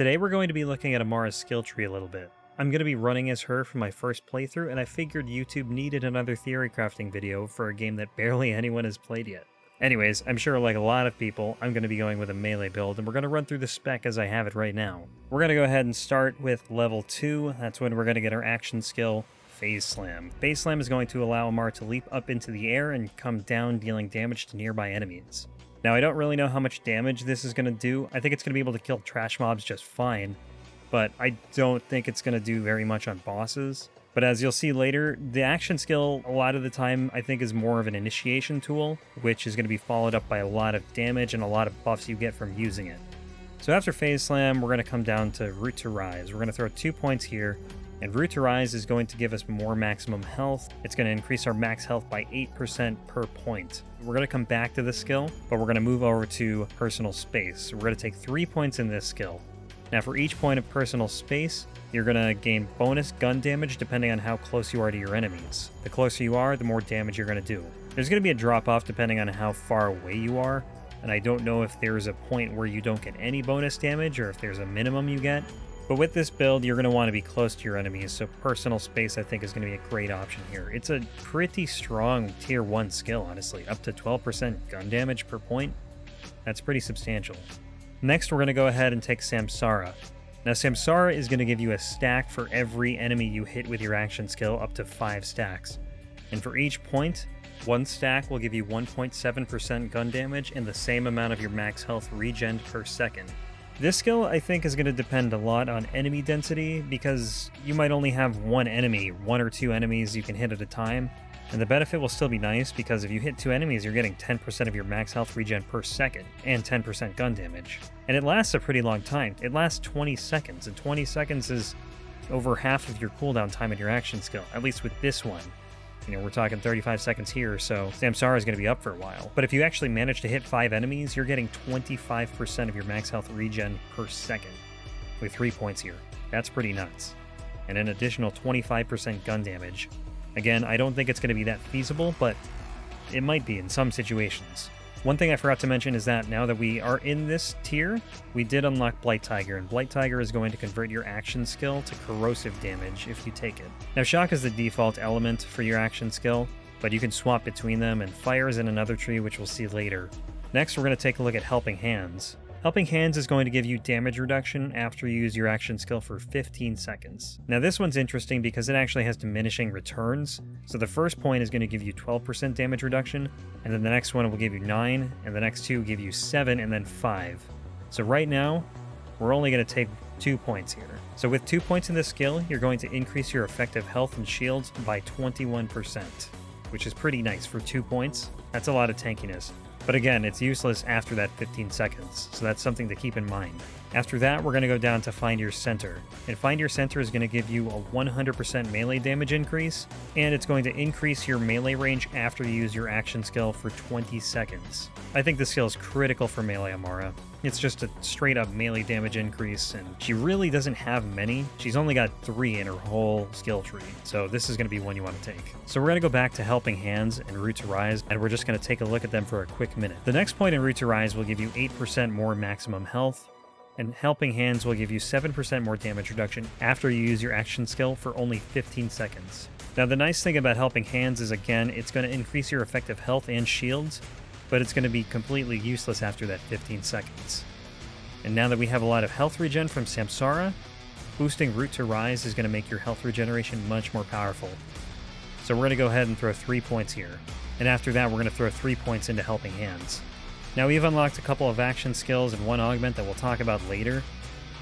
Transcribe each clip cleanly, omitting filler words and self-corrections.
Today we're going to be looking at Amara's skill tree a little bit. I'm going to be running as her for my first playthrough, and I figured YouTube needed another Theorycrafting video for a game that barely anyone has played yet. Anyways, I'm sure like a lot of people, I'm going to be going with a melee build, and we're going to run through the spec as I have it right now. We're going to go ahead and start with level 2, that's when we're going to get our action skill, Phaseslam. Phaseslam is going to allow Amara to leap up into the air and come down, dealing damage to nearby enemies. Now, I don't really know how much damage this is going to do. I think it's going to be able to kill trash mobs just fine, but I don't think it's going to do very much on bosses. But as you'll see later, the action skill, a lot of the time, I think is more of an initiation tool, which is going to be followed up by a lot of damage and a lot of buffs you get from using it. So after Phaseslam, we're going to come down to Root to Rise. We're going to throw 2 points here, and Root to Rise is going to give us more maximum health. It's going to increase our max health by 8% per point. We're going to come back to this skill, but we're going to move over to Personal Space. So we're going to take 3 points in this skill. Now for each point of Personal Space, you're going to gain bonus gun damage depending on how close you are to your enemies. The closer you are, the more damage you're going to do. There's going to be a drop-off depending on how far away you are, and I don't know if there's a point where you don't get any bonus damage or if there's a minimum you get. But with this build, you're going to want to be close to your enemies, so Personal Space I think is going to be a great option here. It's a pretty strong tier 1 skill, honestly, up to 12% gun damage per point. That's pretty substantial. Next, we're going to go ahead and take Samsara. Now, Samsara is going to give you a stack for every enemy you hit with your action skill, up to 5 stacks. And for each point, 1 stack will give you 1.7% gun damage and the same amount of your max health regen per second. This skill, I think, is going to depend a lot on enemy density, because you might only have one enemy, 1 or 2 enemies you can hit at a time, and the benefit will still be nice, because if you hit 2 enemies, you're getting 10% of your max health regen per second, and 10% gun damage. And it lasts a pretty long time. It lasts 20 seconds, and 20 seconds is over half of your cooldown time in your action skill, at least with this one. You know, we're talking 35 seconds here, so Samsara is going to be up for a while. But if you actually manage to hit 5 enemies, you're getting 25% of your max health regen per second with 3 points here. That's pretty nuts. And an additional 25% gun damage. Again, I don't think it's going to be that feasible, but it might be in some situations. One thing I forgot to mention is that now that we are in this tier, we did unlock Blight Tiger, and Blight Tiger is going to convert your action skill to corrosive damage if you take it. Now, Shock is the default element for your action skill, but you can swap between them, and Fire is in another tree, which we'll see later. Next, we're going to take a look at Helping Hands. Helping Hands is going to give you damage reduction after you use your action skill for 15 seconds. Now this one's interesting because it actually has diminishing returns. So the first point is going to give you 12% damage reduction, and then the next one will give you 9, and the next 2 give you 7, and then 5. So right now, we're only going to take 2 points here. So with 2 points in this skill, you're going to increase your effective health and shields by 21%, which is pretty nice for 2 points. That's a lot of tankiness. But again, it's useless after that 15 seconds, so that's something to keep in mind. After that, we're going to go down to Find Your Center. And Find Your Center is going to give you a 100% melee damage increase, and it's going to increase your melee range after you use your action skill for 20 seconds. I think this skill is critical for melee Amara. It's just a straight up melee damage increase, and she really doesn't have many. She's only got 3 in her whole skill tree, so this is going to be one you want to take. So we're going to go back to Helping Hands and Root to Rise, and we're just going to take a look at them for a quick minute. The next point in Root to Rise will give you 8% more maximum health, and Helping Hands will give you 7% more damage reduction after you use your action skill for only 15 seconds. Now the nice thing about Helping Hands is, again, it's going to increase your effective health and shields, but it's going to be completely useless after that 15 seconds. And now that we have a lot of health regen from Samsara, boosting Root to Rise is going to make your health regeneration much more powerful. So we're going to go ahead and throw 3 points here. And after that, we're going to throw 3 points into Helping Hands. Now we've unlocked a couple of action skills and 1 augment that we'll talk about later,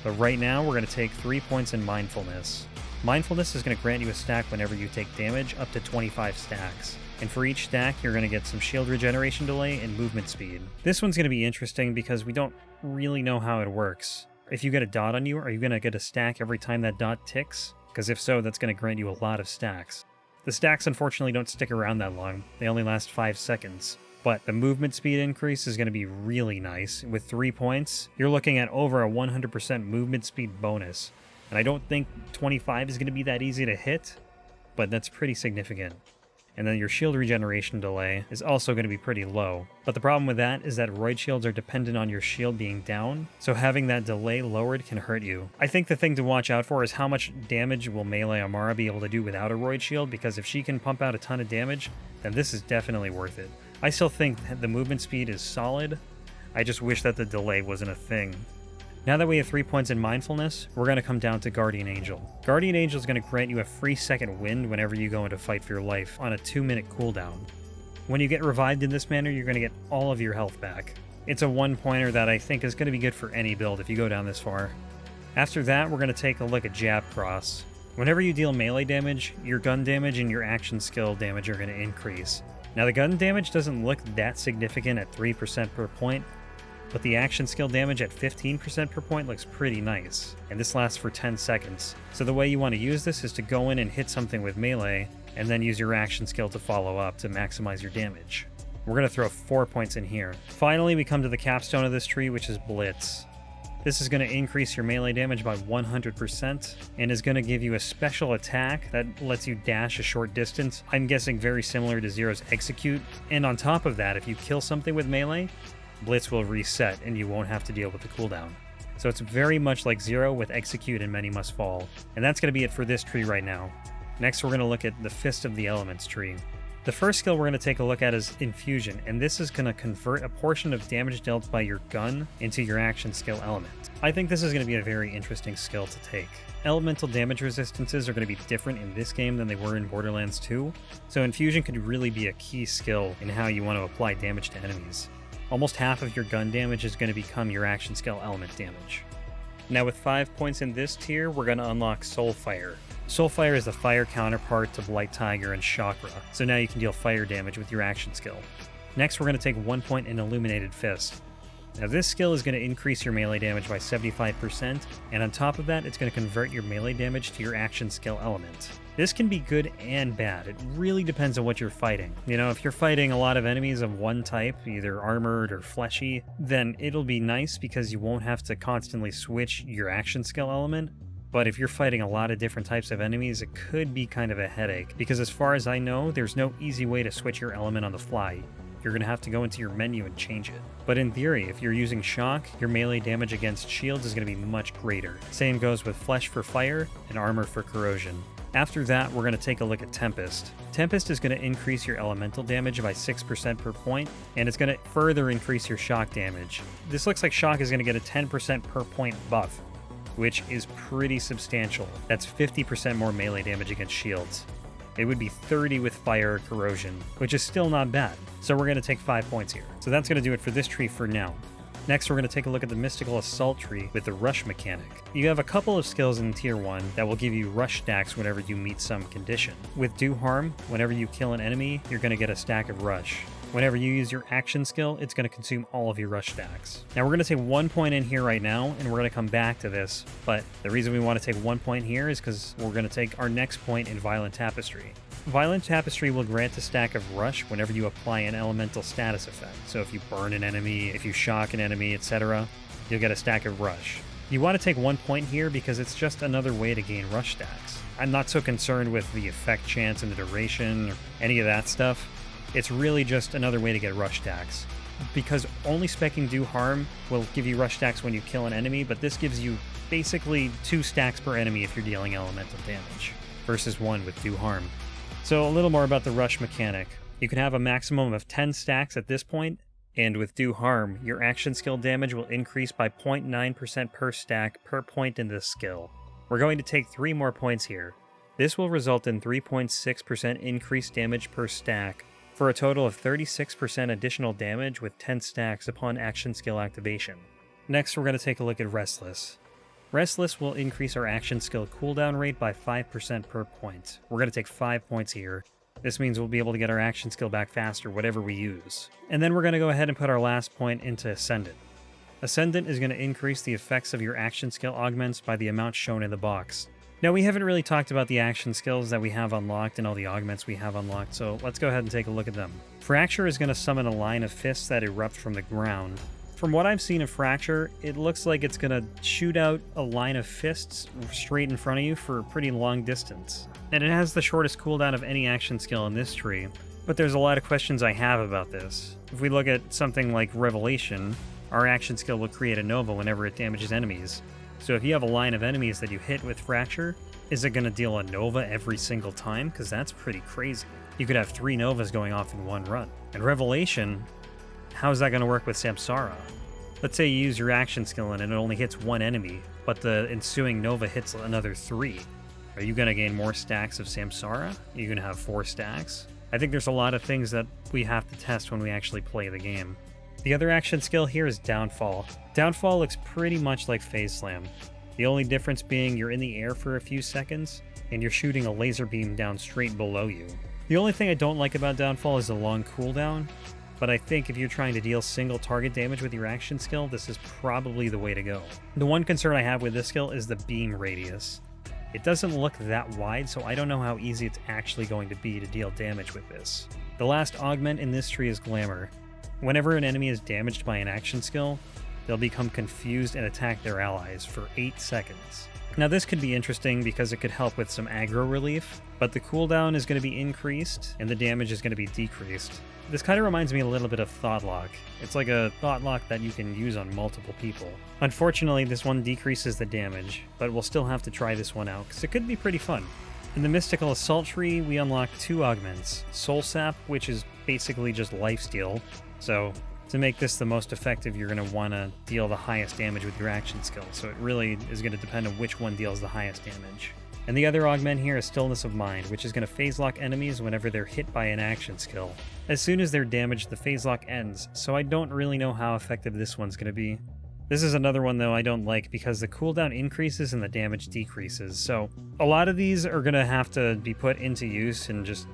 but right now we're going to take 3 points in Mindfulness. Mindfulness is going to grant you a stack whenever you take damage, up to 25 stacks. And for each stack, you're going to get some shield regeneration delay and movement speed. This one's going to be interesting because we don't really know how it works. If you get a dot on you, are you going to get a stack every time that dot ticks? Because if so, that's going to grant you a lot of stacks. The stacks unfortunately don't stick around that long. They only last 5 seconds. But the movement speed increase is going to be really nice. With 3 points, you're looking at over a 100% movement speed bonus. And I don't think 25 is going to be that easy to hit, but that's pretty significant. And then your shield regeneration delay is also going to be pretty low. But the problem with that is that roid shields are dependent on your shield being down, so having that delay lowered can hurt you. I think the thing to watch out for is how much damage will melee Amara be able to do without a roid shield, because if she can pump out a ton of damage, then this is definitely worth it. I still think the movement speed is solid. I just wish that the delay wasn't a thing. Now that we have 3 points in mindfulness, we're going to come down to Guardian Angel. Guardian Angel is going to grant you a free second wind whenever you go into fight for your life on a 2-minute cooldown. When you get revived in this manner, you're going to get all of your health back. It's a 1-pointer that I think is going to be good for any build if you go down this far. After that, we're going to take a look at Jab Cross. Whenever you deal melee damage, your gun damage and your action skill damage are going to increase. Now the gun damage doesn't look that significant at 3% per point, but the action skill damage at 15% per point looks pretty nice, and this lasts for 10 seconds. So the way you want to use this is to go in and hit something with melee, and then use your action skill to follow up to maximize your damage. We're going to throw 4 points in here. Finally, we come to the capstone of this tree, which is Blitz. This is going to increase your melee damage by 100%, and is going to give you a special attack that lets you dash a short distance. I'm guessing very similar to Zero's Execute, and on top of that, if you kill something with melee, Blitz will reset and you won't have to deal with the cooldown. So it's very much like Zero with Execute and Many Must Fall. And that's going to be it for this tree right now. Next we're going to look at the Fist of the Elements tree. The first skill we're going to take a look at is Infusion, and this is going to convert a portion of damage dealt by your gun into your action skill element. I think this is going to be a very interesting skill to take. Elemental damage resistances are going to be different in this game than they were in Borderlands 2, so Infusion could really be a key skill in how you want to apply damage to enemies. Almost half of your gun damage is going to become your action skill element damage. Now with 5 points in this tier, we're going to unlock Soulfire. Soulfire is the fire counterpart to Blight Tiger and Chakra, so now you can deal fire damage with your action skill. Next we're going to take 1 point in Illuminated Fist. Now this skill is going to increase your melee damage by 75%, and on top of that it's going to convert your melee damage to your action skill element. This can be good and bad. It really depends on what you're fighting. You know, if you're fighting a lot of enemies of one type, either armored or fleshy, then it'll be nice because you won't have to constantly switch your action skill element. But if you're fighting a lot of different types of enemies, it could be kind of a headache, because as far as I know, there's no easy way to switch your element on the fly. You're going to have to go into your menu and change it. But in theory, if you're using Shock, your melee damage against shields is going to be much greater. Same goes with Flesh for fire and Armor for corrosion. After that, we're going to take a look at Tempest. Tempest is going to increase your elemental damage by 6% per point, and it's going to further increase your shock damage. This looks like Shock is going to get a 10% per point buff, which is pretty substantial. That's 50% more melee damage against shields. It would be 30 with fire or corrosion, which is still not bad. So we're going to take 5 points here. So that's going to do it for this tree for now. Next, we're going to take a look at the Mystical Assault tree with the Rush mechanic. You have a couple of skills in Tier 1 that will give you rush stacks whenever you meet some condition. With Do Harm, whenever you kill an enemy, you're going to get a stack of rush. Whenever you use your action skill, it's going to consume all of your rush stacks. Now we're going to take 1 point in here right now, and we're going to come back to this, but the reason we want to take 1 point here is because we're going to take our next point in Violent Tapestry. Violent Tapestry will grant a stack of rush whenever you apply an elemental status effect. So if you burn an enemy, if you shock an enemy, etc., you'll get a stack of rush. You want to take 1 point here because it's just another way to gain rush stacks. I'm not so concerned with the effect chance and the duration or any of that stuff. It's really just another way to get rush stacks. Because only speccing Do Harm will give you rush stacks when you kill an enemy, but this gives you basically 2 stacks per enemy if you're dealing elemental damage, versus 1 with Do Harm. So a little more about the rush mechanic. You can have a maximum of 10 stacks at this point, and with Do Harm, your action skill damage will increase by 0.9% per stack per point in this skill. We're going to take 3 more points here. This will result in 3.6% increased damage per stack, for a total of 36% additional damage with 10 stacks upon action skill activation. Next, we're going to take a look at Restless. Restless will increase our action skill cooldown rate by 5% per point. We're going to take 5 points here. This means we'll be able to get our action skill back faster, whatever we use. And then we're going to go ahead and put our last point into Ascendant. Ascendant is going to increase the effects of your action skill augments by the amount shown in the box. Now, we haven't really talked about the action skills that we have unlocked and all the augments we have unlocked, so let's go ahead and take a look at them. Fracture is going to summon a line of fists that erupt from the ground. From what I've seen of Fracture, it looks like it's gonna shoot out a line of fists straight in front of you for a pretty long distance. And it has the shortest cooldown of any action skill in this tree, but there's a lot of questions I have about this. If we look at something like Revelation, our action skill will create a Nova whenever it damages enemies. So if you have a line of enemies that you hit with Fracture, is it gonna deal a Nova every single time? Because that's pretty crazy. You could have 3 Novas going off in one run. And Revelation, how's that going to work with Samsara? Let's say you use your action skill and it only hits 1 enemy, but the ensuing Nova hits another 3. Are you going to gain more stacks of Samsara? Are you going to have 4 stacks? I think there's a lot of things that we have to test when we actually play the game. The other action skill here is Downfall. Downfall looks pretty much like Phaseslam. The only difference being you're in the air for a few seconds, and you're shooting a laser beam down straight below you. The only thing I don't like about Downfall is the long cooldown, but I think if you're trying to deal single target damage with your action skill, this is probably the way to go. The one concern I have with this skill is the beam radius. It doesn't look that wide, so I don't know how easy it's actually going to be to deal damage with this. The last augment in this tree is Glamour. Whenever an enemy is damaged by an action skill, they'll become confused and attack their allies for 8 seconds. Now this could be interesting because it could help with some aggro relief, but the cooldown is going to be increased and the damage is going to be decreased. This kind of reminds me a little bit of Thought Lock. It's like a Thought Lock that you can use on multiple people. Unfortunately, this one decreases the damage, but we'll still have to try this one out because it could be pretty fun. In the Mystical Assault tree, we unlock 2 augments. Soul Sap, which is basically just lifesteal, so to make this the most effective, you're going to want to deal the highest damage with your action skill, so it really is going to depend on which one deals the highest damage. And the other augment here is Stillness of Mind, which is going to phase lock enemies whenever they're hit by an action skill. As soon as they're damaged, the phase lock ends, so I don't really know how effective this one's going to be. This is another one, though, I don't like because the cooldown increases and the damage decreases. So a lot of these are going to have to be put into use and just,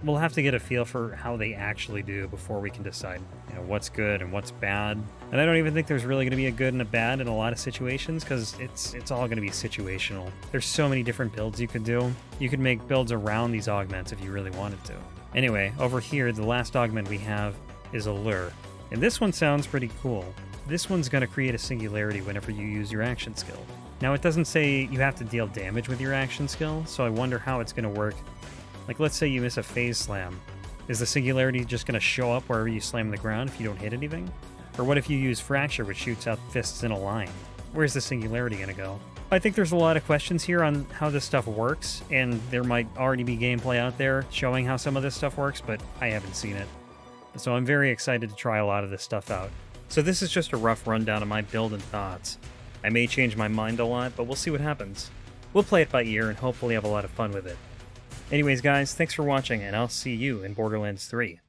we'll have to get a feel for how they actually do before we can decide, what's good and what's bad. And I don't even think there's really going to be a good and a bad in a lot of situations because it's all going to be situational. There's so many different builds you could do. You could make builds around these augments if you really wanted to. Anyway, over here, the last augment we have is Allure. And this one sounds pretty cool. This one's going to create a singularity whenever you use your action skill. Now, it doesn't say you have to deal damage with your action skill, so I wonder how it's going to work. Like, let's say you miss a phase slam. Is the singularity just going to show up wherever you slam the ground if you don't hit anything? Or what if you use Fracture, which shoots out fists in a line? Where's the singularity going to go? I think there's a lot of questions here on how this stuff works, and there might already be gameplay out there showing how some of this stuff works, but I haven't seen it. So I'm very excited to try a lot of this stuff out. So this is just a rough rundown of my build and thoughts. I may change my mind a lot, but we'll see what happens. We'll play it by ear and hopefully have a lot of fun with it. Anyways guys, thanks for watching and I'll see you in Borderlands 3.